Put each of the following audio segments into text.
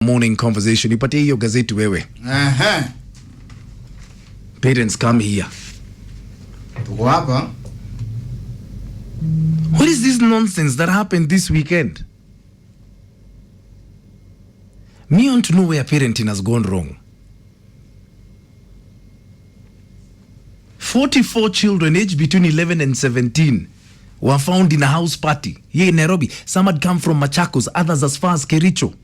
morning conversation. Ipatie hiyo gazeti wewe. Parents come here. Tuko hapa. What is this nonsense that happened this weekend? Me want to know where parenting has gone wrong. 44 children aged between 11 and 17 were found in a house party here in Nairobi. Some had come from Machakos, others as far as Kericho.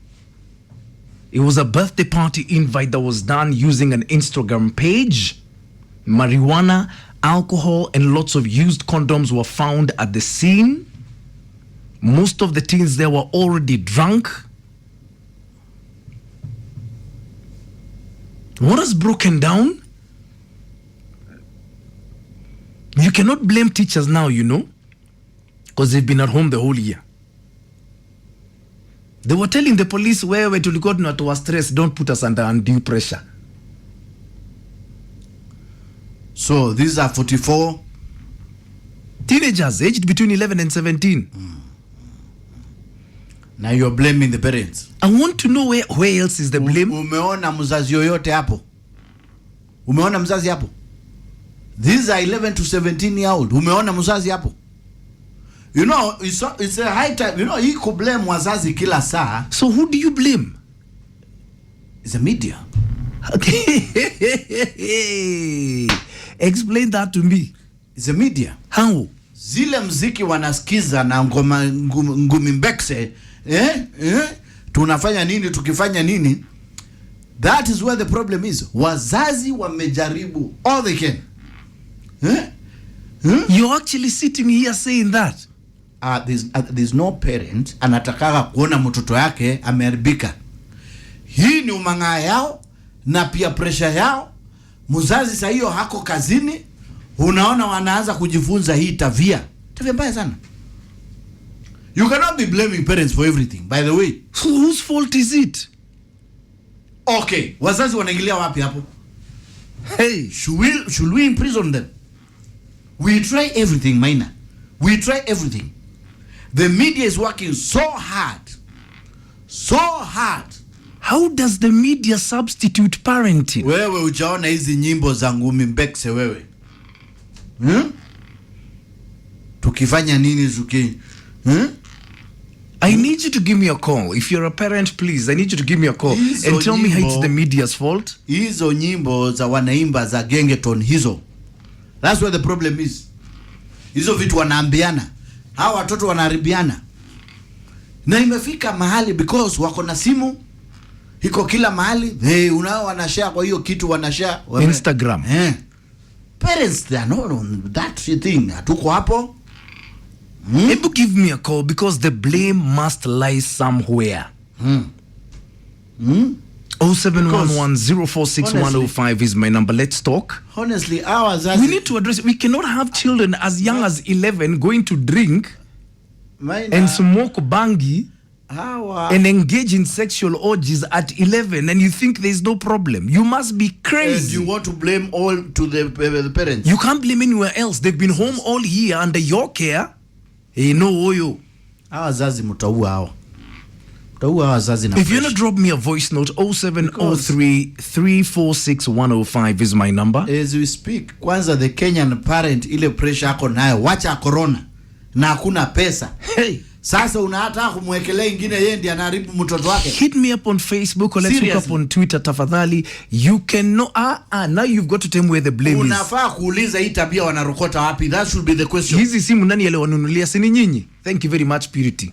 It was a birthday party invite that was done using an Instagram page. Marijuana, alcohol, and lots of used condoms were found at the scene. Most of the teens there were already drunk. What has broken down? You cannot blame teachers now, you know, because they've been at home the whole year. They were telling the police, where tulikuwa tunatoa stress, don't put us under undue pressure. So these are 44 teenagers aged between 11 and 17. Now you're blaming the parents. I want to know where else is the blame. Umeona mzazi yoyote hapo? Umeona mzazi hapo? These are 11 to 17 year old. Umeona mzazi hapo? You know, it's a high time. You know, you could blame wazazi kila saa. So who do you blame? It's the media. Explain that to me. It's the media. How? Zile mziki wanasikiza na ngoma ngumi mbekse, tunafanya nini tukifanya nini? That is where the problem is. Wazazi wamejaribu all they can. You're actually sitting here saying that. There's no parent anataka kuona mtoto yake ameharibika. Hii ni umang'aa yao na pia pressure yao. Mzazi sasa hiyo hako kazini, unaona wanaanza kujifunza hii tabia mbaya sana. You cannot be blaming parents for everything, by the way. So whose fault is it? Okay, wazazi wanaingilia wapi hapo? Hey, should we imprison them? We try everything, Maina. We try everything. The media is working so hard. So hard. How does the media substitute parenting? Wewe ujaona hizi nyimbo za ngumi mbekse wewe? Tukifanya nini zuki? I need you to give me a call. If you're a parent, please, I need you to give me a call and tell me how it's the media's fault. Hizo nyimbo za wanaimba za gengeton hizo. That's where the problem is. Hizo vitu wanaambiana. Hao watoto wanaharibiana. Na imefika mahali because wako na simu. Hiko kila mahali. Unao wanashare kwa hiyo kitu wanashare. Instagram. Parents, they are not on that thing. Hatuko hapo. Maybe give me a call because the blame must lie somewhere. 0711046105 is my number. Let's talk. Honestly, we need to address it. We cannot have children as young as 11 going to drink and smoke bangi and engage in sexual orgies at 11, and you think there's no problem. You must be crazy. And you want to blame all to the parents. You can't blame anywhere else. They've been home all year under your care. No, oyo. Wazazi mtaua hao. Mtaua wazazi na. If you want to drop me a voice note, 0703346105 is my number. As we speak, kwanza the Kenyan parent ile pressure yako nayo, wacha corona na hakuna pesa. Hey. Sasa unataka kumwekelea ingine yeye ndiye anaharibu mtoto wake. Hit me up on Facebook or let's hook up on Twitter tafadhali. You can know now you've got to tell me where the blame is. Unafaa kuuliza hii tabia wanarokota wapi? That should be the question. Hizi simu nani yale wanunulia? Si ni nyinyi? Thank you very much, Purity.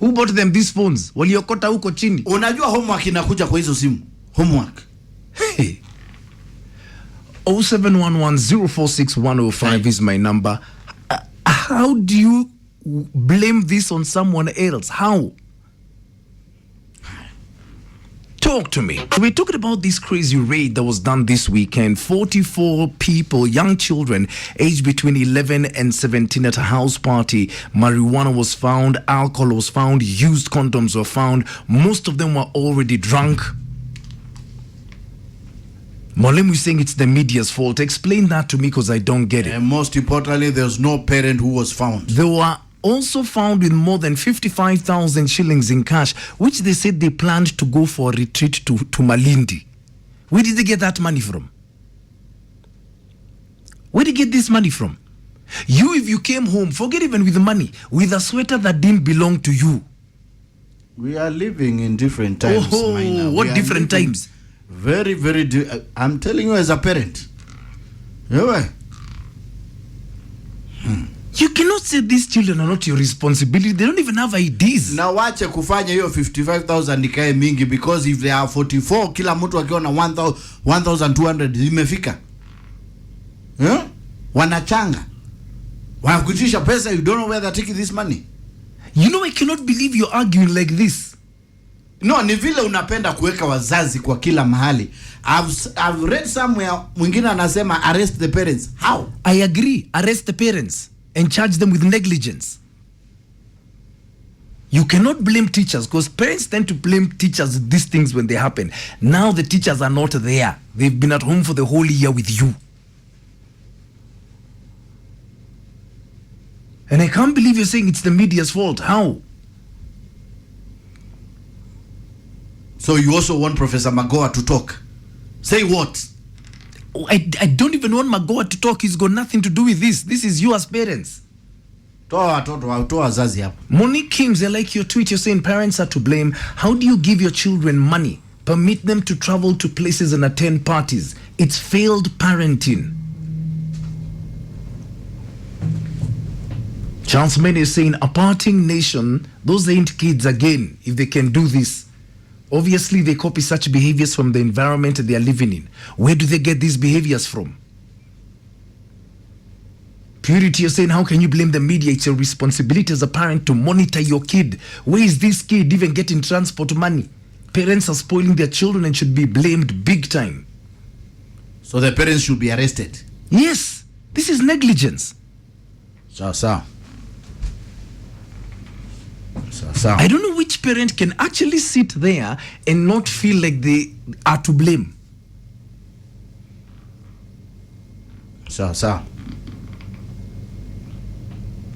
Who bought them these phones? Waliokota huko chini. Unajua homework inakuja kwa hizo simu. Homework. Hey. 0711046105 is my number. How do you blame this on someone else? How? Talk to me. We're talking about this crazy raid that was done this weekend. 44 people, young children, aged between 11 and 17 at a house party. Marijuana was found, alcohol was found, used condoms were found. Most of them were already drunk. Mwalimu is saying it's the media's fault. Explain that to me because I don't get it. And most importantly, there's no parent who was found. There were also found with more than 55,000 shillings in cash, which they said they planned to go for a retreat to Malindi. Where did they get that money from? Where did they get this money from? You, if you came home, forget even with the money, with a sweater that didn't belong to you. We are living in different times. Oh, Maina. what different times? Very, I'm telling you as a parent. Yeah. You cannot say these children are not your responsibility. They don't even have IDs. Na wache kufanya hiyo 55,000 ikae mingi, because if they are 44, kila mtu akiwa na 1,200 imefika. Yeah? Wanachanga. Wanakutisha pesa, you don't know where they're taking this money. You know, I cannot believe you're arguing like this. No, ni vile unapenda kuweka wazazi kwa kila mahali. I've read somewhere mwingine anasema arrest the parents. How? I agree. Arrest the parents and charge them with negligence. You cannot blame teachers, because parents tend to blame teachers these things when they happen. Now the teachers are not there. They've been at home for the whole year with you. And I can't believe you're saying it's the media's fault. How? So you also want Professor Magoha to talk? Say what? I don't even want Magoha to talk. He's got nothing to do with this. This is you as parents. Toa wazazi hapo. Monique Kims, I like your tweet. You're saying parents are to blame. How do you give your children money? Permit them to travel to places and attend parties. It's failed parenting. Charles Maina is saying, a parting nation, those ain't kids again, if they can do this. Obviously, they copy such behaviors from the environment they are living in. Where do they get these behaviors from? Purity, you're saying, how can you blame the media? It's your responsibility as a parent to monitor your kid. Where is this kid even getting transport money? Parents are spoiling their children and should be blamed big time. So the parents should be arrested? Yes, this is negligence. So. I don't know which parent can actually sit there and not feel like they are to blame. So.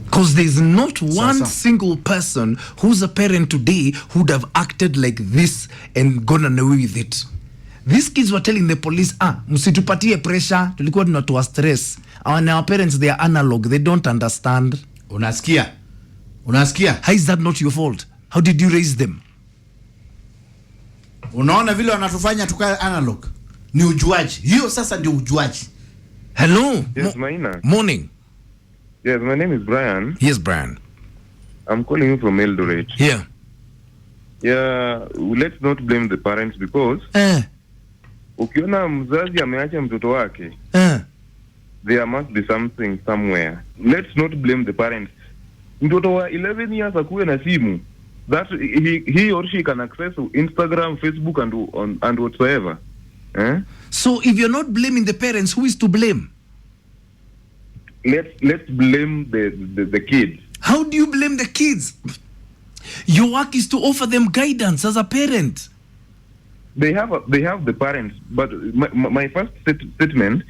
Because there's not one single person who's a parent today who'd have acted like this and gone away with it. These kids were telling the police, msitupatie pressure, tulikuwa tunatoa stress. Our parents, they are analog, they don't understand. Unasikia? How is that not your fault? How did you raise them? Unaona vile wanatufanya tukae analog. Ni ujuaji. Hiyo sasa ndio ujuaji. Hello. Yes, Maina. Morning. Yes, my name is Brian. Yes, Brian. I'm calling you from Underage. Yeah. Yeah, let's not blame the parents, because ukiona mzazi ameacha mtoto wake, there must be something somewhere. Let's not blame the parents. Mtoto wa 11 years akuwe na simu, that he or she can access Instagram, Facebook and whatsoever. So if you're not blaming the parents, who is to blame? Let's blame the kids. How do you blame the kids? Your work is to offer them guidance as a parent. They have the parents, but my first statement,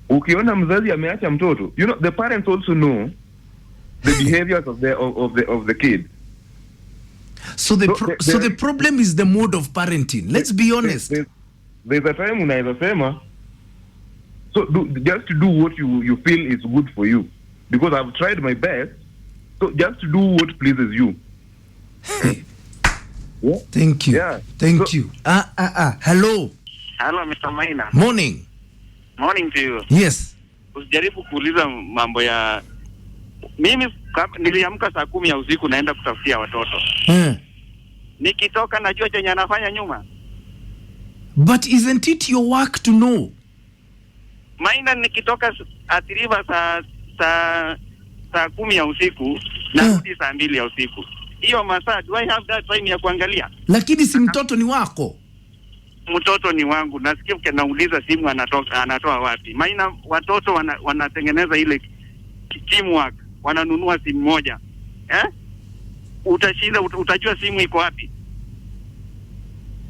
ukiona mzazi ameacha mtoto, you know, the parents also know the behaviors of the kid. So the problem is the mode of parenting. Let's be honest. There's a time unaweza sema, so just do what you feel is good for you, because I've tried my best. So just do what pleases you. Yeah? Thank you. Yeah. Thank you. Hello. Hello, Mr. Maina. Morning. Morning to you. Yes. Usijaribu kuuliza mambo ya mimi niliamka saa 10 ya usiku naenda kutafutia watoto. Nikitoka najua chenye anafanya nyuma. But isn't it your work to know? Maina, nikitoka atiriva saa 10 ya usiku narudi saa 2 ya usiku. Hiyo masaa, do I have that time ya kuangalia? Lakini si mtoto ni wako. Mtoto ni wangu. Nasikia ukinauliza simu anatoa wapi. Maina, watoto wanatengeneza ile teamwork, wananunua simu moja. Utajua simu iko wapi?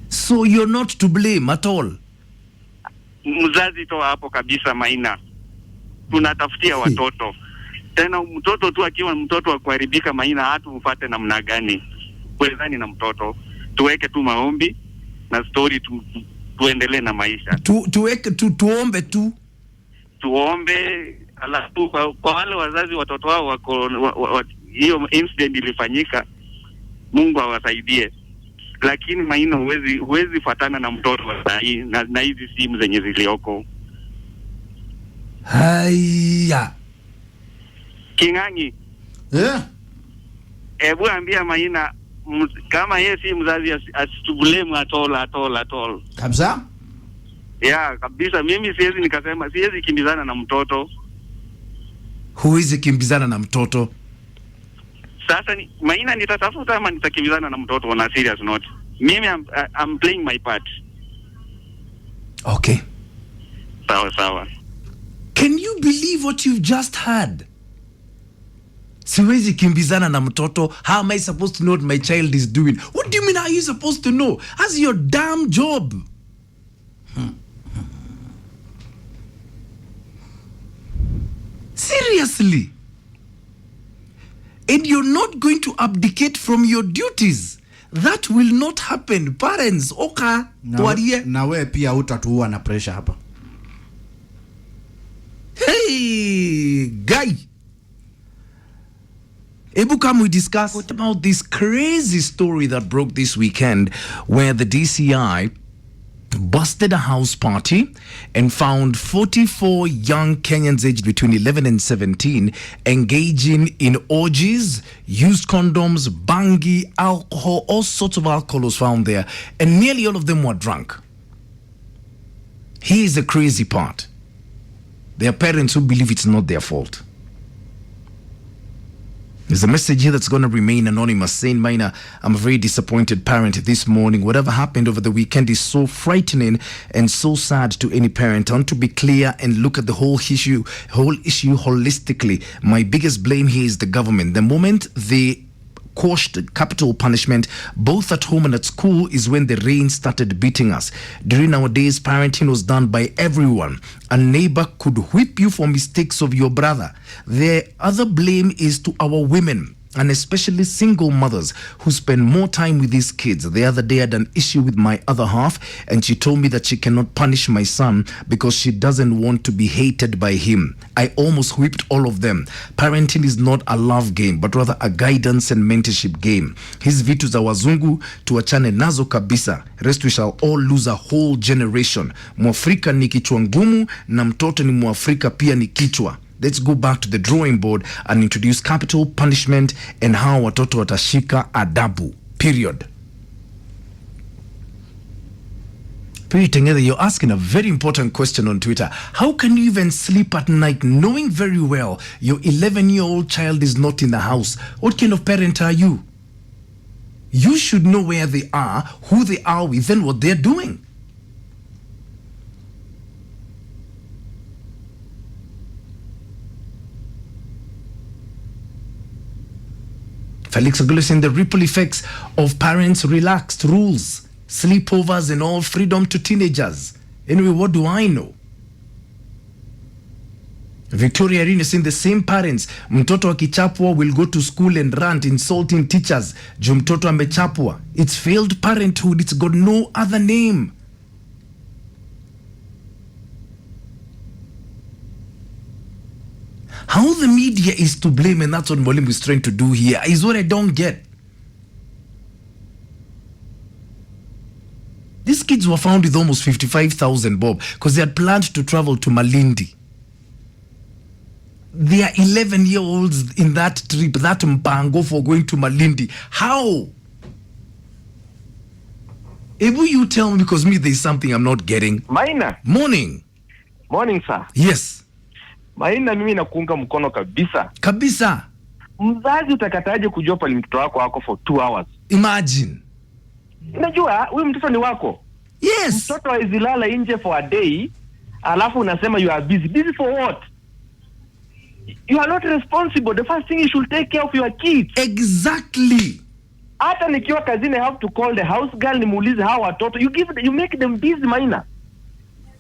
So you're not to blame at all. Mzazi toa hapo kabisa, Maina. Tunatafutia watoto. Tena mtoto tu akiwa mtoto wa kuharibika Maina, hatu mfate namna gani? Kuwezani na mtoto. Tuweke tu maombi na story tuendelee na maisha. Tuombe tu. Tuombe, alafu kwa wale wazazi watoto wao wako hiyo incident ilifanyika, Mungu awasaidie. Lakini Maina, huwezi fatana na mtoto wa sahi na hizi simu zenye zilioko. Haya. Kingangi. Ebu ambia Maina, kama yeye si mzazi asitubulemu at all. Kabisa? Yeah, kabisa. Mimi siwezi nikasema siwezi kimbizana na mtoto. Huwezi kimbizana na mtoto. Sasa Maina, nitatafuta ama nitakimbizana na mtoto on a serious note. Mimi I'm playing my part. Okay. Sawa. Can you believe what you've just heard? Siwezi kimbizana na mtoto. How am I supposed to know what my child is doing? What do you mean, how are you supposed to know? That's your damn job. Seriously. And you're not going to abdicate from your duties. That will not happen. Parents, oka, tuarie. Na we pia utatuua na pressure hapa. Hey, guy. Ebu, come we discuss about this crazy story that broke this weekend where the DCI busted a house party and found 44 young Kenyans aged between 11 and 17 engaging in orgies, used condoms, bangi, alcohol, all sorts of alcohol was found there, and nearly all of them were drunk. Here's the crazy part. There are parents who believe it's not their fault. There's a message here that's going to remain anonymous saying, Maina, I'm a very disappointed parent this morning. Whatever happened over the weekend is so frightening and so sad to any parent. I want to be clear and look at the whole issue holistically. My biggest blame here is the government. The moment they quashed capital punishment both at home and at school is when the rain started beating us. During our days, parenting was done by everyone. A neighbor could whip you for mistakes of your brother. The other blame is to our women, and especially single mothers who spend more time with these kids. The other day I had an issue with my other half, and she told me that she cannot punish my son because she doesn't want to be hated by him. I almost whipped all of them. Parenting is not a love game, but rather a guidance and mentorship game. His vitu za wazungu tuachane nazo kabisa. Rest we shall all lose a whole generation. Mwafrika ni kichwa ngumu na mtoto ni Mwafrika pia ni kichwa. Let's go back to the drawing board and introduce capital punishment and how watoto watashika adabu. Period. Together, you're asking a very important question on Twitter. How can you even sleep at night knowing very well your 11-year-old child is not in the house? What kind of parent are you? You should know where they are, who they are with, and what they're doing. Felix Aguilar saying the ripple effects of parents' relaxed rules, sleepovers and all freedom to teenagers. Anyway, what do I know? Victoria Arena saying the same parents, mtoto akichapwa will go to school and rant insulting teachers. Juu mtoto amechapwa. It's failed parenthood. It's got no other name. How the media is to blame, and that's what Mwalimu is trying to do here, is what I don't get. These kids were found with almost 55,000 bob because they had planned to travel to Malindi. They are 11-year-olds in that trip, that mpango for going to Malindi. How? Ebu, you tell me, because me there's something I'm not getting. Maina. Morning. Morning, sir. Yes. Maina, mimi nakuunga mkono kabisa. Kabisa. Mzazi utakataje kujua pale mtoto wako for 2 hours? Imagine. Unajua huyu mtoto ni wako. Yes. Mtoto haizilala nje for a day, alafu unasema you are busy. Busy for what? You are not responsible. The first thing you should take care of your kids. Exactly. Hata nikiwa kazini, I have to call the house girl nimuulize hawa watoto. You make them busy, Maina.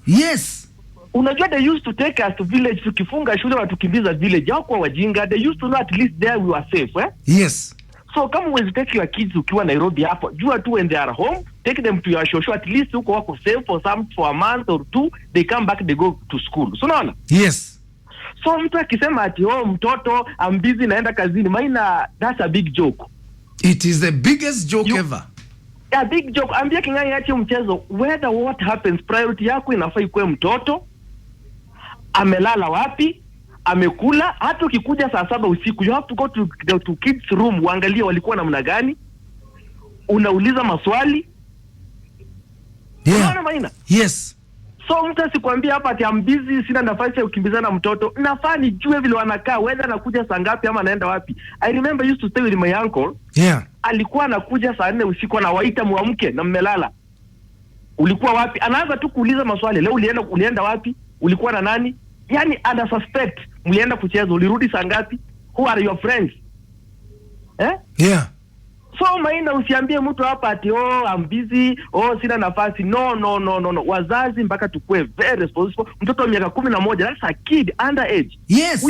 Yes. Unajua they used to take us to village, tukifunga shule watukimbiza village. Hawakuwa wajinga. They used to know at least there we were safe, eh? Yes. So kama uwezi take your kids ukiwa Nairobi hapo, jua tu when they are home, take them to your shosho, at least huko wako safe for a month or two, they come back, they go to school. So unaona? Yes. So mtu akisema ati mtoto I'm busy naenda kazini, Maina, that's a big joke. It is the biggest joke ever. A big joke. Ambia King'ang'i ache mchezo. Whether what happens, priority yako inafaa ikuwe mtoto amelala wapi, amekula. Hata ukikuja saa 7 usiku, you have to go to kids room, uangalie walikuwa namna gani, unauliza maswali. Yeah. Maina? Yes. So mtu asikwambia hapa ati I'm busy, sina nafasi ya kukimbizana mtoto. Nafaa nijue vile wanakaa, whether anakuja saa ngapi ama anaenda wapi. I remember I used to stay with my uncle. Yeah. Alikuwa anakuja saa 4 usiku, anawaita muamke na mmelala. Ulikuwa wapi? Anaanza tu kuuliza maswali. Leo ulienda wapi? Ulikuwa na nani? Yani ana suspect mlienda kucheza, ulirudi saa ngapi? Who are your friends? Yeah. So Maina, usiambie mtu hapa ati I'm busy, sina nafasi. No. Wazazi mpaka tukue very responsible. Mtoto wa miaka 11, that's a kid, underage. Yes.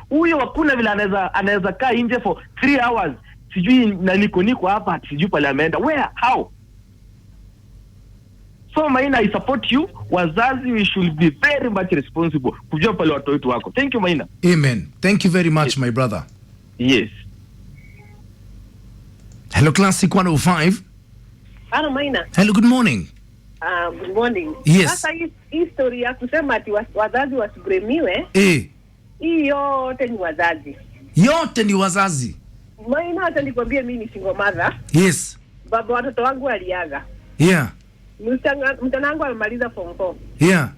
Huyo hakuna vile anaweza kaa nje for 3 hours. Sijui na niko hapa, sijui pale ameenda. Where? How? So Maina, I support you. Wazazi, we should be very much responsible kujua pale watoto wetu wako. Thank you Maina. Amen. Thank you very much, my brother. Yes. Hello, Classic 105. Hello, Maina. Hello, good morning. Good morning. Yes. Sasa hii story ya kusema ati wazazi wasibremiwe, hii yote ni wazazi. Yote ni wazazi. Maina, hata nikwambie mimi ni single mother. Yes. Baba watoto wangu aliaga. Yeah. Mtana wangu amemaliza form 4. Yeah.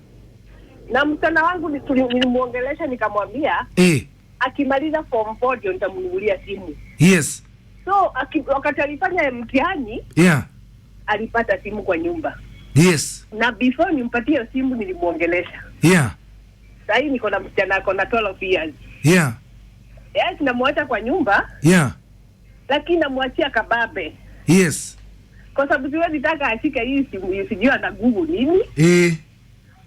Na mtana wangu nilimuongelesha nikamwambia, akimaliza form 4 ndio nitamnunulia simu. Yes. So wakati alifanya mtihani, yeah, alipata simu kwa nyumba. Yes. Na before nimpatie simu nilimuongelesha. Yeah. Sasa niko na msichana ako na 12 years. Yeah. Yes, namwacha kwa nyumba. Yeah. Lakini namwachia kababe. Yes. Kwa sababu siwezi taka ashike hii simu sijui ana Google nini.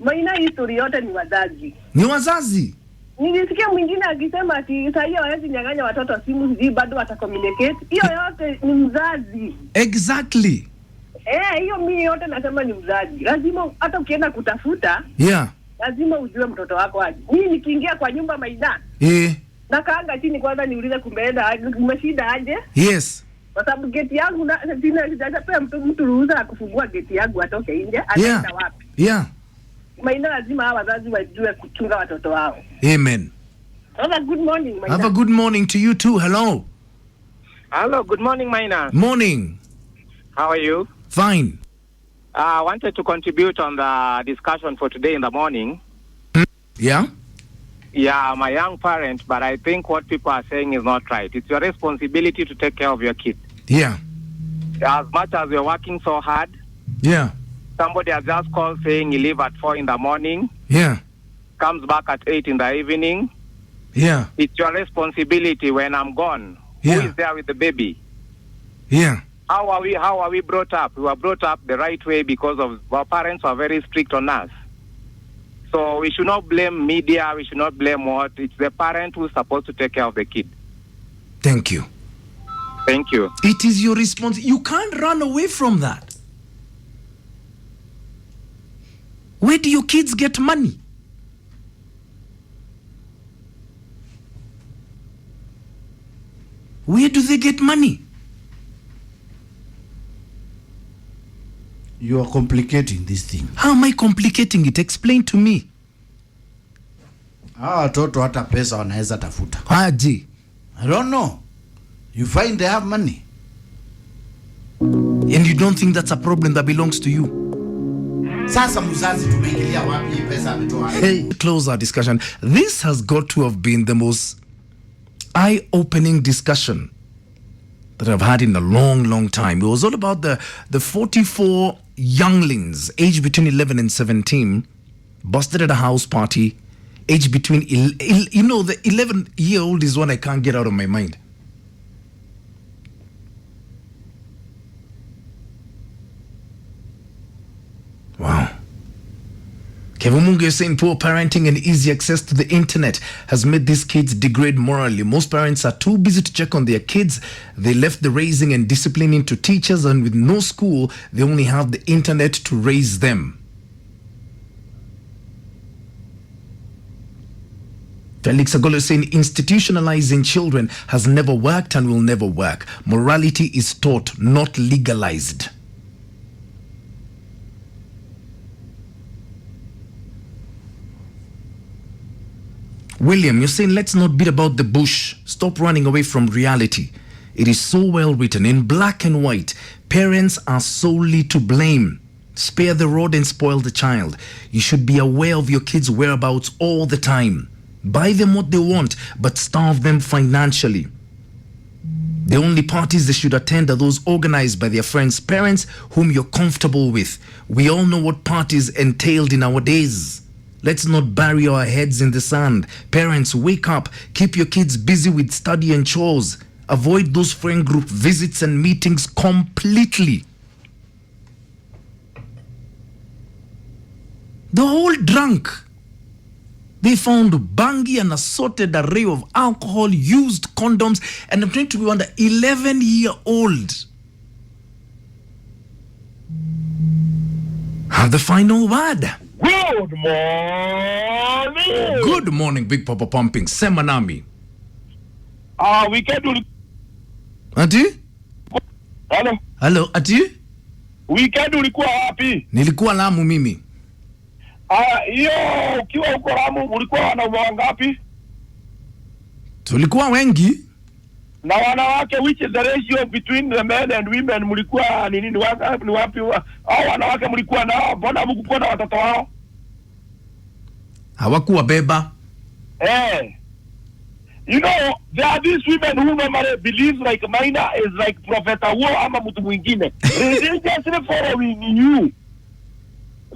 Maina, history yote ni wazazi. Ni wazazi. Nilisikia mwingine akisema ati sasa hiyo hawezi nyang'anya watoto simu hizi bado watakommunicate. Hiyo yote ni mzazi. Exactly. Hiyo mimi yote nasema ni mzazi. Lazima hata ukienda kutafuta, yeah, lazima ujue mtoto wako aje. Mimi nikiingia kwa nyumba Maida, na kaanga chini kwanza niulize kumeenda umeshida aje? Yes. Kwa sababu gate yangu na sijapea mtu ruhusa kufungua gate yangu atoke nje, anaenda wapi? Yeah. Maina, lazima hawa wazazi wajue kuchunga watoto wao. Amen. Have a good morning, Maina. Have a good morning to you too. Hello. Hello, good morning, Maina. Morning. How are you? Fine. I wanted to contribute on the discussion for today in the morning. Yeah? Yeah, I'm a young parent, but I think what people are saying is not right. It's your responsibility to take care of your kid. Yeah. As much as you're working so hard, yeah, somebody has just called saying he leave at 4 in the morning, yeah, comes back at 8 in the evening. Yeah. It's your responsibility when I'm gone. Yeah. Who is there with the baby? Yeah. How are we brought up? We were brought up the right way because of our parents were very strict on us. So we should not blame media, we should not blame what. It's the parent who's supposed to take care of the kid. Thank you. Thank you. It is your responsibility. You can't run away from that. Where do your kids get money? Where do they get money? You are complicating this thing. How am I complicating it? Explain to me. Watoto hata pesa wanaweza tafuta. Aje. I don't know. You find they have money. And you don't think that's a problem that belongs to you? Sasa mzazi tumeingilia wapi pesa ametoa? Hey, close our discussion. This has got to have been the most eye-opening discussion that I've had in a long, long time. It was all about the 44 younglings, aged between 11 and 17, busted at a house party, aged between, the 11-year-old is one I can't get out of my mind. Wow. Kevumungu is saying poor parenting and easy access to the internet has made these kids degrade morally. Most parents are too busy to check on their kids. They left the raising and disciplining to teachers, and with no school, they only have the internet to raise them. Felix Agolo is saying institutionalizing children has never worked and will never work. Morality is taught, not legalized. William, you're saying let's not beat about the bush. Stop running away from reality. It is so well written in black and white. Parents are solely to blame. Spare the rod and spoil the child. You should be aware of your kids' whereabouts all the time. Buy them what they want, but starve them financially. The only parties they should attend are those organized by their friends' parents whom you're comfortable with. We all know what parties entailed in our days. Let's not bury our heads in the sand. Parents, wake up. Keep your kids busy with study and chores. Avoid those friend group visits and meetings completely. The whole drunk. They found bangi, an assorted array of alcohol, used condoms, and I'm trying to wonder, 11-year-old. Have the final word. Good morning. Good morning, Big Papa Pumping. Semanami. Weekend. Ati? Hello. Hello, ati? Weekend ulikuwa wapi? Nilikuwa Lamu mimi. Hiyo ukiwa huko Lamu ulikuwa wanaume wangapi? Tulikuwa wengi. Na wanawake, which is the ratio between the men and women, mlikuwa ni wapi? Hao wanawake mlikuwa nao, mbona hamkuwa na watoto wao? Hawakuwa beba. You know, there are these women who normally believe like Maina is like Prophet Awo ama mtu mwingine. Religiously following you.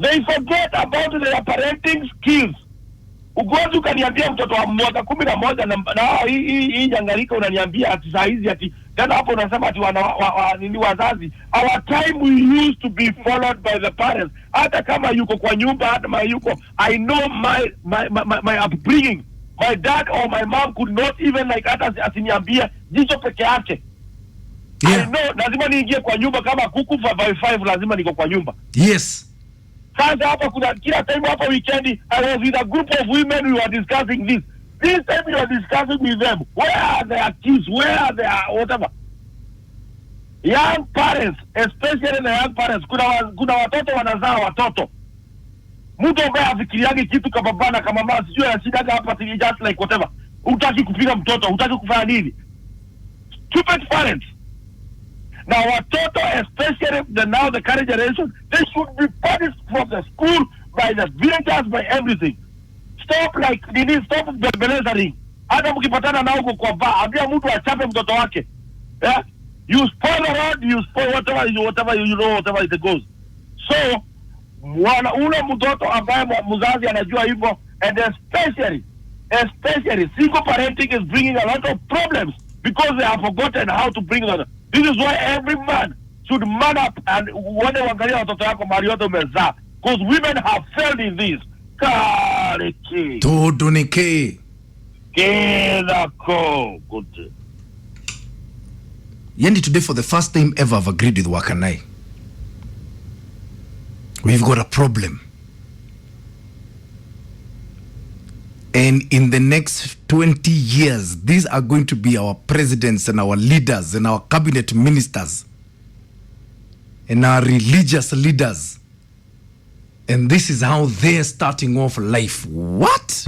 They forget about their parenting skills. Ugonjwa ukaniambia mtoto wa mwaka 11 na hii nyangarika unaniambia ati saa hizi ati tena hapo unasema ati nini wazazi. Our time we used to be followed by the parents. Hata kama yuko kwa nyumba, hata kama yuko, I know my upbringing. My dad or my mom could not even like hata asiniambia jicho peke yake. Yeah. I know lazima niingie kwa nyumba kama kuku 5 lazima niko kwa nyumba. Yes. Sasa hapa kuna kila time hapa weekend I was with a group of women, we were discussing this. This time we were discussing with them. Where are their kids? Where are their whatever? Young parents, especially the young parents, kuna watoto wanazaa watoto. Mtu ambaye afikiriage kitu kama baba kama mama sijui anashida hapa si just like whatever. Utaki kupiga mtoto, utaki kufanya nini? Stupid parents. Now watoto, especially now the current generation, they should be punished from the school, by the villagers, by everything. Stop bembelezing. Hata mkipatana nao kwa bar, ambia mtu achape mtoto wake. Yeah? You spoil the road, you spoil whatever you know, whatever it goes. So, ule mtoto ambaye mzazi anajua hivyo, and especially single parenting is bringing a lot of problems because they have forgotten how to bring them. This is why every man should man up and wale wangalia watoto yako mali yote umezaa, because women have failed in this. Kariki. Todunike. Kedako. Good. Yendi, today for the first time ever I've agreed with Wakanai. We've got a problem. And in the next 20 years, these are going to be our presidents and our leaders and our cabinet ministers and our religious leaders. And this is how they're starting off life. What?